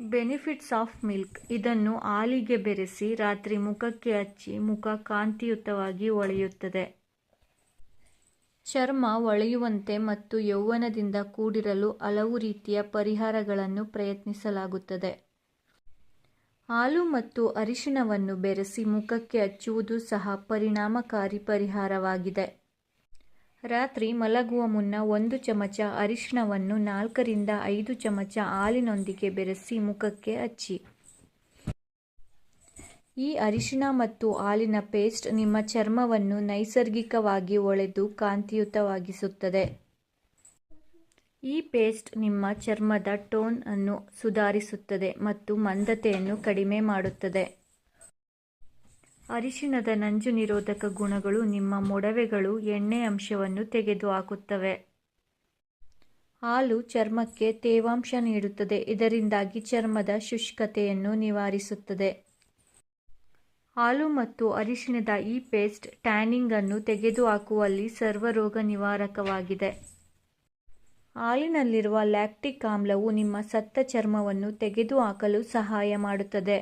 Benefits of milk. ಇದನ್ನು ಹಾಲಿಗೆ ಬೆರೆಸಿ ರಾತ್ರಿ ಮುಖಕ್ಕೆ ಹಚ್ಚಿ ಮುಖ ಕಾಂತಿಯುತವಾಗಿ ಹೊಳೆಯುತ್ತದೆ. ಚರ್ಮ ಹೊಳೆಯುವಂತೆ ಮತ್ತು ಯೌವನದಿಂದ ಕೂಡಿರಲು ಹಲವು ರೀತಿಯ ಪರಿಹಾರಗಳನ್ನು ಪ್ರಯತ್ನಿಸಲಾಗುತ್ತದೆ. ಹಾಲು ಮತ್ತು ಅರಿಶಿನವನ್ನು ಬೆರೆಸಿ ಮುಖಕ್ಕೆ ಹಚ್ಚುವುದು ಸಹ ಪರಿಣಾಮಕಾರಿ ಪರಿಹಾರವಾಗಿದೆ. ರಾತ್ರಿ ಮಲಗುವ ಮುನ್ನ 1 ಚಮಚ ಅರಿಶಿನವನ್ನು 4 ರಿಂದ 5 ಚಮಚ ಹಾಲಿನೊಂದಿಗೆ ಬೆರೆಸಿ ಮುಖಕ್ಕೆ ಹಚ್ಚಿ. ಈ ಅರಿಶಿನ ಮತ್ತು ಹಾಲಿನ ಪೇಸ್ಟ್ ನಿಮ್ಮ ಚರ್ಮವನ್ನು ನೈಸರ್ಗಿಕವಾಗಿ ಹೊಳೆದು ಕಾಂತಿಯುತವಾಗಿಸುತ್ತದೆ. ಈ ಪೇಸ್ಟ್ ನಿಮ್ಮ ಚರ್ಮದ ಟೋನ್ ಅನ್ನು ಸುಧಾರಿಸುತ್ತದೆ ಮತ್ತು ಮಂದತೆಯನ್ನು ಕಡಿಮೆ ಮಾಡುತ್ತದೆ. ಅರಿಶಿನದ ನಂಜು ನಿರೋಧಕ ಗುಣಗಳು ನಿಮ್ಮ ಮೊಡವೆಗಳು ಎಣ್ಣೆ ಅಂಶವನ್ನು ತೆಗೆದುಹಾಕುತ್ತವೆ. ಹಾಲು ಚರ್ಮಕ್ಕೆ ತೇವಾಂಶ ನೀಡುತ್ತದೆ, ಇದರಿಂದಾಗಿ ಚರ್ಮದ ಶುಷ್ಕತೆಯನ್ನು ನಿವಾರಿಸುತ್ತದೆ. ಹಾಲು ಮತ್ತು ಅರಿಶಿನದ ಈ ಪೇಸ್ಟ್ ಟ್ಯಾನಿಂಗ್ ಅನ್ನು ತೆಗೆದುಹಾಕುವಲ್ಲಿ ಸರ್ವರೋಗ ನಿವಾರಕವಾಗಿದೆ. ಹಾಲಿನಲ್ಲಿರುವ ಲ್ಯಾಕ್ಟಿಕ್ ಆಮ್ಲವು ನಿಮ್ಮ ಸತ್ತ ಚರ್ಮವನ್ನು ತೆಗೆದುಹಾಕಲು ಸಹಾಯ ಮಾಡುತ್ತದೆ.